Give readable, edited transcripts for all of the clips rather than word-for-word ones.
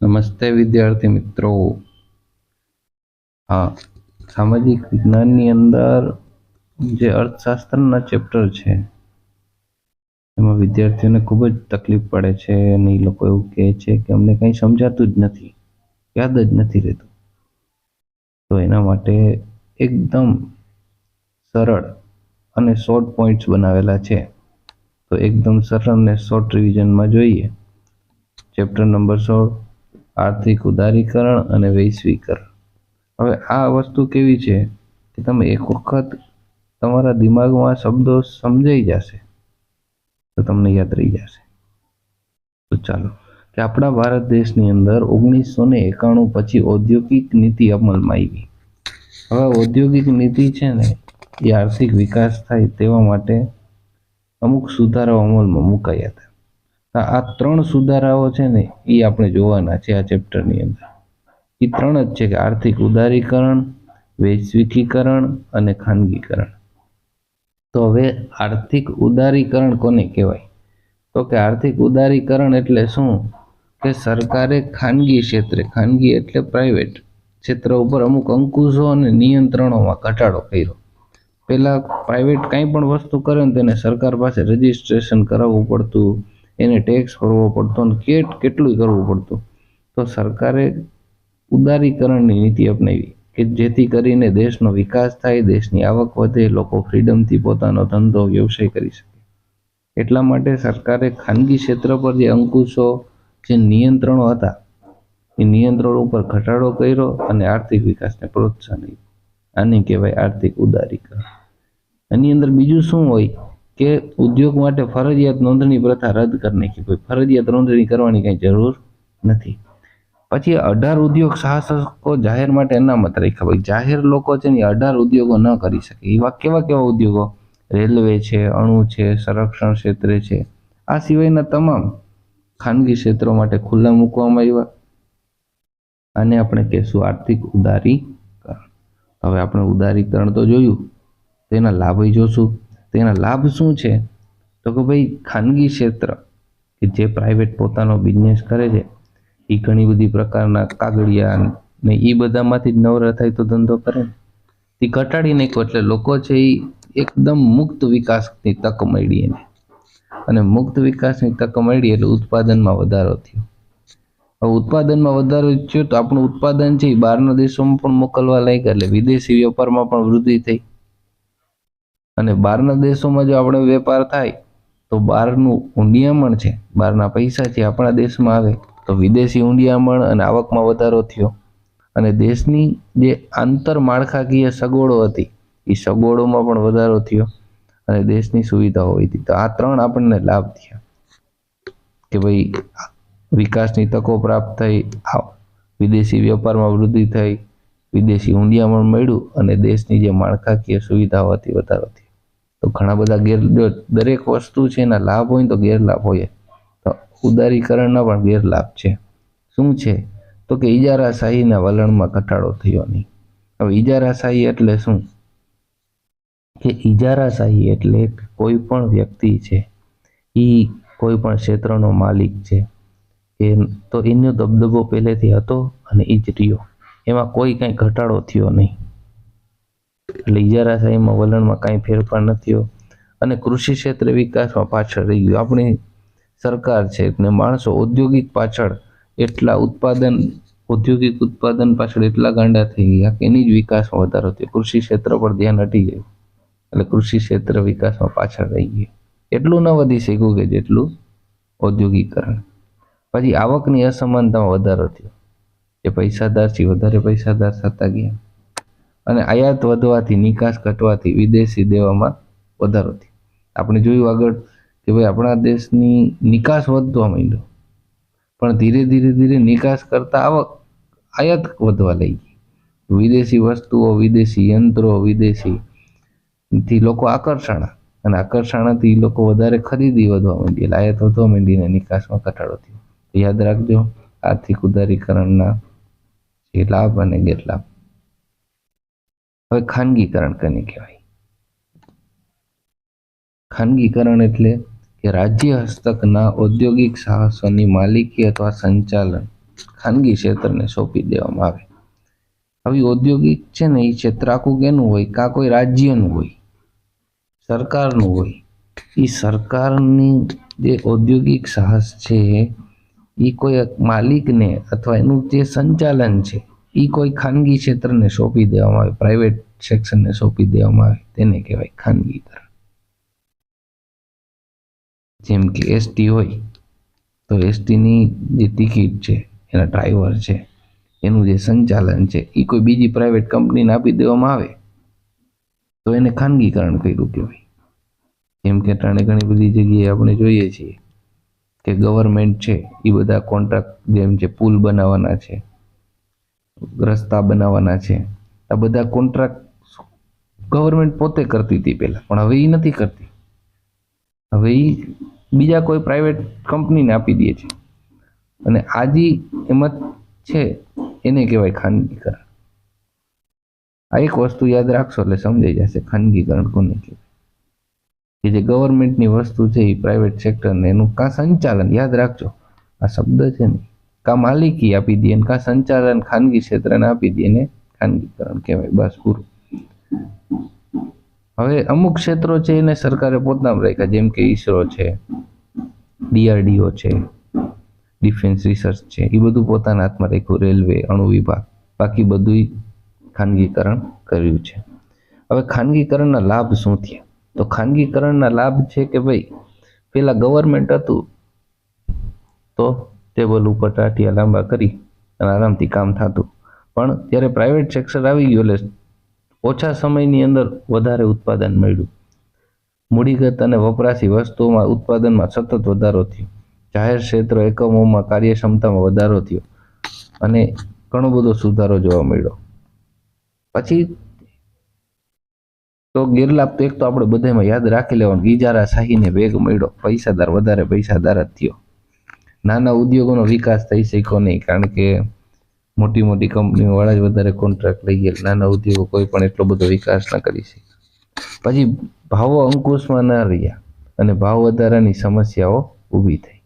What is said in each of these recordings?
નમસ્તે વિદ્યાર્થી મિત્રો। હા, સામાજિક વિજ્ઞાનની અંદર જે અર્થશાસ્ત્રના ચેપ્ટર છે એમાં વિદ્યાર્થીઓને ખૂબ જ તકલીફ પડે છે અને એ લોકો એવું કહે છે કે અમને કંઈ સમજાતું જ નથી, યાદ જ નથી રહેતું। તો એના માટે એકદમ સરળ અને શોર્ટ પોઈન્ટ્સ બનાવેલા છે। તો એકદમ સરળ અને શોર્ટ રિવિઝનમાં જોઈએ। ચેપ્ટર નંબર 16, આર્થિક ઉદારીકરણ અને વૈશ્વિકરણ। હવે આ વસ્તુ કેવી છે કે તમે એક વખત તમારા દિમાગમાં શબ્દો સમજાઈ જશે તો તમને યાદ રહી જશે। તો ચાલો કે આપણા ભારત દેશની અંદર 1991 પછી ઔદ્યોગિક નીતિ અમલમાં આવી। હવે ઔદ્યોગિક નીતિ છે ને એ આર્થિક વિકાસ થાય તેવા માટે અમુક સુધારાઓ અમલમાં મુકાયા હતા। આ ત્રણ સુધારાઓ છે ને એ આપણે જોવાના છે આ ચેપ્ટરની અંદર। એ ત્રણ જ છે કે આર્થિક ઉદારીકરણ, વૈશ્વિકીકરણ અને ખાનગીકરણ। તો હવે આર્થિક ઉદારીકરણ કોને કહેવાય? તો કે આર્થિક ઉદારીકરણ એટલે શું કે સરકારે ખાનગી ક્ષેત્રે, ખાનગી એટલે પ્રાઇવેટ ક્ષેત્ર ઉપર અમુક અંકુશો અને નિયંત્રણોમાં ઘટાડો કર્યો। પહેલા પ્રાઇવેટ કંઈ પણ વસ્તુ કરે ને તેને સરકાર પાસે રજિસ્ટ્રેશન કરાવવું પડતું, એને ટેક્સ ભરવો પડતો અને કેટલું કરવું પડતું। તો સરકારે ઉદારીકરણની નીતિ અપનાવી કે જેથી કરીને દેશનો વિકાસ થાય, દેશની આવક વધે, લોકો ફ્રીડમથી પોતાનો ધંધો વ્યવસાય કરી શકે। એટલા માટે સરકારે ખાનગી ક્ષેત્ર પર જે અંકુશો, જે નિયંત્રણો હતા એ નિયંત્રણો ઉપર ઘટાડો કર્યો અને આર્થિક વિકાસને પ્રોત્સાહન આપ્યું। આને કહેવાય આર્થિક ઉદારીકરણ। એની અંદર બીજું શું હોય કે ઉદ્યોગ માટે ફરજિયાત નોંધણી પ્રથા રદ કરી નાખી। કોઈ ફરજિયાત નોંધણી કરવાની કંઈ જરૂર નથી। પછી 18 ઉદ્યોગ સાહસકો જાહેર માટે અનામત રાખ્યા। ભાઈ જાહેર લોકો છે ને 18 ઉદ્યોગો ન કરી શકે। એવા કેવા કેવા ઉદ્યોગો? રેલવે છે, અણુ છે, સંરક્ષણ ક્ષેત્રે છે, આ સિવાયના તમામ ખાનગી ક્ષેત્રો માટે ખુલ્લા મૂકવામાં આવ્યા। આને આપણે કહેશું આર્થિક ઉદારીકરણ। હવે આપણે ઉદારીકરણ તો જોયું, તેના લાભ જોશું। તેના લાભ શું છે તો કે ભાઈ ખાનગી ક્ષેત્ર કે જે પ્રાઇવેટ પોતાનો બિઝનેસ કરે છે એ ઘણી બધી પ્રકારના કાગળિયા ને એ બધામાંથી જ નવરા થાય તો ધંધો કરે ને, એ ઘટાડી નાખ્યો એટલે લોકો છે એ એકદમ મુક્ત વિકાસની તક મળી એને, અને મુક્ત વિકાસની તક મળી એટલે ઉત્પાદનમાં વધારો થયો। હવે ઉત્પાદનમાં વધારો થયો તો આપણું ઉત્પાદન છે એ બહારના દેશોમાં પણ મોકલવા લાગ્યા એટલે વિદેશી વેપારમાં પણ વૃદ્ધિ થઈ। અને બહારના દેશોમાં જો આપણો વેપાર થાય તો બહારનું ઊંડિયામણ છે, બહારના પૈસા છે આપણા દેશમાં આવે તો વિદેશી ઊંડિયામણ અને આવકમાં વધારો થયો। અને દેશની જે આંતરમાળખાકીય સગવડો હતી એ સગવડોમાં પણ વધારો થયો અને દેશની સુવિધાઓ હતી। તો આ ત્રણ આપણને લાભ થયા કે ભાઈ વિકાસની તકો પ્રાપ્ત થઈ, વિદેશી વેપારમાં વૃદ્ધિ થઈ, વિદેશી ઊંડિયામણ મળ્યું અને દેશની જે માળખાકીય સુવિધાઓ હતી વધારો થયો। તો ઘણા બધા દરેક વસ્તુ છે એના લાભ હોય તો ગેરલાભ હોય, તો ઉદારીકરણના પણ ગેરલાભ છે। શું છે તો કે ઇજારાશાહીના વલણમાં ઘટાડો થયો નહીં। હવે ઇજારાશાહી એટલે શું કે ઇજારાશાહી એટલે કોઈ પણ વ્યક્તિ છે એ કોઈ પણ ક્ષેત્રનો માલિક છે તો એનો દબદબો પહેલેથી હતો અને એ જ રહ્યો, એમાં કોઈ કંઈ ઘટાડો થયો નહીં। એટલે ઇજારાશાહીમાં વલણમાં કાંઈ ફેરફાર ન થયો અને કૃષિ ક્ષેત્રે વિકાસમાં પાછળ રહી ગયું। આપણી સરકાર છે ને માણસો ઔદ્યોગિક પાછળ એટલા ઔદ્યોગિક ઉત્પાદન પાછળ એટલા ગાંડા થઈ ગયા કે એની જ વિકાસમાં વધારો થયો, કૃષિ ક્ષેત્ર પર ધ્યાન હટી ગયું એટલે કૃષિ ક્ષેત્ર વિકાસમાં પાછળ રહી ગયું। એટલું ન વધી શક્યું કે જેટલું ઔદ્યોગિકરણ। પછી આવકની અસમાનતામાં વધારો થયો, જે પૈસાદાર છે વધારે પૈસાદાર થતા ગયા અને આયાત વધવાથી, નિકાસ ઘટવાથી વિદેશી દેવામાં વધારો થયો। આપણે જોયું આગળ કે ભાઈ આપણા દેશની નિકાસ વધવા માંડ્યો પણ ધીરે ધીરે નિકાસ કરતા આયાત વધવા લાગી। વિદેશી વસ્તુઓ, વિદેશી યંત્રો, વિદેશીથી લોકો આકર્ષણા અને આકર્ષણાથી લોકો વધારે ખરીદી વધવા માંડી એટલે આયાત વધવા માંડીને નિકાસમાં ઘટાડો થયો। યાદ રાખજો આર્થિક ઉદારીકરણના જે લાભ અને ગેરલાભ। હવે ખાનગીકરણ કોને કહેવાય? ખાનગીકરણ એટલે કે રાજ્ય હસ્તકના ઔદ્યોગિક સાહસોની માલિકી અથવા સંચાલન ખાનગી ક્ષેત્રને સોંપી દેવામાં આવે. હવે ઔદ્યોગિક છે ને એ ક્ષેત્ર આખું કેનું હોય, કાં કોઈ રાજ્યનું હોય, સરકારનું હોય. એ સરકારની જે ઔદ્યોગિક સાહસ છે એ કોઈ માલિકને અથવા એનું જે સંચાલન છે એ કોઈ ખાનગી ક્ષેત્રને સોંપી દેવામાં આવે, પ્રાઇવેટ સેક્શનને સોંપી દેવામાં આવે, તેને કહેવાય ખાનગીકરણ. જેમ કે એસટી હોય તો એસટીની જે ટિકિટ છે, એના ડ્રાઈવર છે, એનું જે સંચાલન છે એ કોઈ બીજી પ્રાઇવેટ કંપનીને આપી દેવામાં આવે તો એને ખાનગીકરણ કર્યું કહેવાય. જેમ કે ઘણી બધી જગ્યાએ આપણે જોઈએ છીએ કે ગવર્મેન્ટ છે એ બધા કોન્ટ્રાક્ટ, જેમ છે પુલ બનાવવાના છે, રસ્તા બનાવવાના છે, આ બધા કોન્ટ્રાક્ટ ગવર્મેન્ટ પોતે કરતી હતી પહેલા, પણ હવે એ નથી કરતી. હવે એ બીજા કોઈ પ્રાઇવેટ કંપનીને આપી દે છે અને આજે એમાં છે એને કહેવાય ખાનગીકરણ. આ એક વસ્તુ યાદ રાખશો એટલે સમજાઈ જશે ખાનગીકરણ કોને કહેવાય. કે જે ગવર્મેન્ટની વસ્તુ છે એ પ્રાઇવેટ સેક્ટરને એનું કાં સંચાલન, યાદ રાખજો આ શબ્દ છે ને, કાં માલિકી આપી દે ને કાં સંચાલન ખાનગી ક્ષેત્રને આપી દે, એને ખાનગીકરણ કહેવાય. બસ પૂરું. હવે અમુક ક્ષેત્રો છે એને સરકારે પોતામાં રાખ્યા, જેમ કે ઈસરો છે, DRDO છે, ડિફેન્સ રિસર્ચ છે, એ બધું પોતાના હાથમાં રાખ્યું, રેલવે, અણુ વિભાગ, બાકી બધું ખાનગીકરણ કર્યું છે. હવે ખાનગીકરણના લાભ શું થયા? તો ખાનગીકરણના લાભ છે કે ભાઈ પેલા ગવર્મેન્ટ હતું તો ટેબલ ઉપર ટાટિયા લાંબા કરી અને આરામથી કામ થતું, પણ ત્યારે પ્રાઇવેટ સેક્ટર આવી ગયું એટલે ઓછા સમયની અંદર વધારે ઉત્પાદન મળ્યું. મૂડીગત અને વપરાશી વસ્તુઓમાં ઉત્પાદનમાં સતત વધારો થયો, જાહેર ક્ષેત્ર એકમોમાં કાર્યક્ષમતામાં વધારો થયો અને ઘણો બધો સુધારો જોવા મળ્યો. પછી તો ગેરલાભ તો એક તો આપણે બધામાં યાદ રાખી લેવાનું, ઇજારા શાહીને વેગ મળ્યો, પૈસાદાર વધારે પૈસાદાર જ થયો. નાના ઉદ્યોગોનો વિકાસ થઈ શક્યો નહીં, કારણ કે મોટી મોટી કંપનીઓ વાળા જ વધારે કોન્ટ્રાક્ટ લઈ ગયા, નાના ઉદ્યોગો કોઈ પણ એટલો બધો વિકાસ ન કરી શક્યા. પછી ભાવો અંકુશમાં ન રહ્યા અને ભાવ વધારાની સમસ્યાઓ ઊભી થઈ.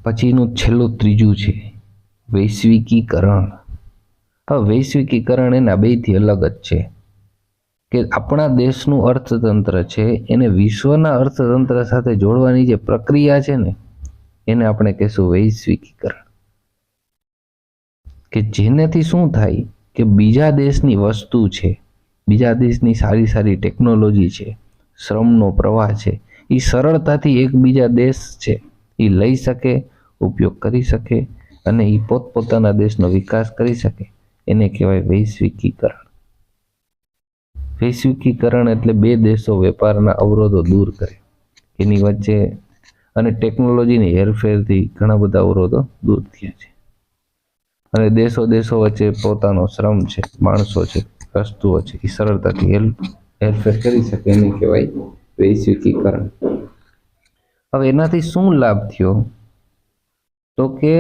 પછીનું છેલ્લું ત્રીજું છે વૈશ્વિકીકરણ. હવે વૈશ્વિકીકરણ એના બેથી અલગ જ છે કે આપણા દેશનું અર્થતંત્ર છે એને વિશ્વના અર્થતંત્ર સાથે જોડવાની જે પ્રક્રિયા છે ને એને આપણે કહેશું વૈશ્વિકીકરણ. કે જેનાથી શું થાય કે બીજા દેશની વસ્તુ છે, બીજા દેશની સારી સારી ટેકનોલોજી છે, શ્રમનો પ્રવાહ છે, એ સરળતાથી એક બીજા દેશ છે એ લઈ શકે, ઉપયોગ કરી શકે અને એ પોતપોતાના દેશનો વિકાસ કરી શકે, એને કહેવાય વૈશ્વિકીકરણ. વૈશ્વિકીકરણ એટલે બે દેશો વેપારના અવરોધો દૂર કરે એની વચ્ચે, અને ટેકનોલોજીની હેરફેરથી ઘણા બધા અવરોધો દૂર થયા છે અને દેશો વચ્ચે પોતાનો શ્રમ છે, માણસો છે, વસ્તુઓ છે એ સરળતાથી હેરફેર કરી શકે, એને કહેવાય વૈશ્વિકીકરણ. હવે એનાથી શું લાભ થયો? તો કે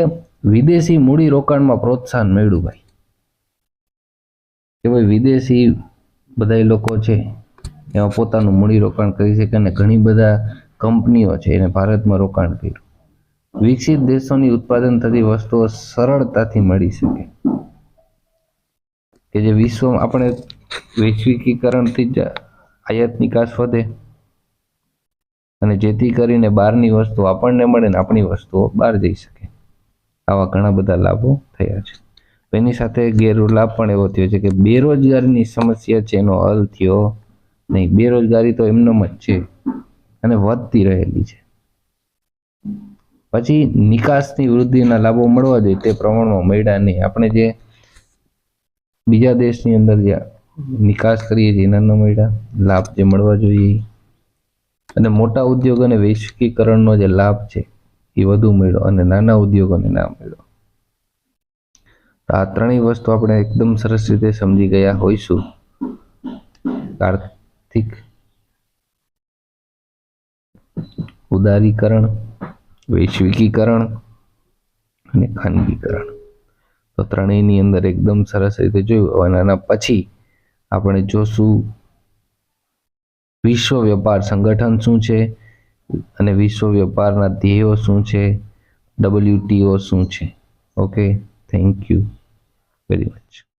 વિદેશી મૂડી રોકાણમાં પ્રોત્સાહન મળ્યું ભાઈ. કે ભાઈ વિદેશી બધા લોકો છે એમાં પોતાનું મૂડી રોકાણ કરી શકે અને ઘણી બધા કંપનીઓ છે એને ભારતમાં રોકાણ કર્યું. વિકસિત દેશોની ઉત્પાદન થતી વસ્તુઓ સરળતાથી મળી શકે, કે જે વિશ્વમાં આપણે વૈશ્વિકીકરણથી જ આયાત નિકાસ વધે અને જેથી કરીને બહારની વસ્તુ આપણને મળે ને આપણી વસ્તુઓ બહાર જઈ શકે. આવા ઘણા બધા લાભો થયા છે. એની સાથે ગેરલાભ પણ એવો થયો છે કે બેરોજગારીની સમસ્યા છે એનો હલ થયો નહીં. બેરોજગારી તો એમનેમ જ છે અને વધતી રહેલી છે. પછી નિકાસની વૃદ્ધિના લાભો મળવા જોઈએ તે પ્રમાણમાં મળ્યા નહીં. આપણે જે બીજા દેશની અંદર જે નિકાસ કરીએ છીએ એના ન મળ્યા લાભ જે મળવા જોઈએ. અને મોટા ઉદ્યોગ અને વૈશ્વિકીકરણનો જે લાભ છે એ વધુ મળ્યો અને નાના ઉદ્યોગોને ના મળ્યો. આ ત્રણેય વસ્તુ આપણે એકદમ સરસ રીતે સમજી ગયા હોઈશું. આર્થિક ઉદારીકરણ, વૈશ્વિકીકરણ અને ખાનગીકરણ, તો ત્રણેયની અંદર એકદમ સરસ રીતે જોયું. અને આના પછી આપણે જોશું વિશ્વ વ્યાપાર સંગઠન શું છે અને વિશ્વ વ્યાપારના ધ્યેયો શું છે, WTO શું છે. Okay, thank you very much.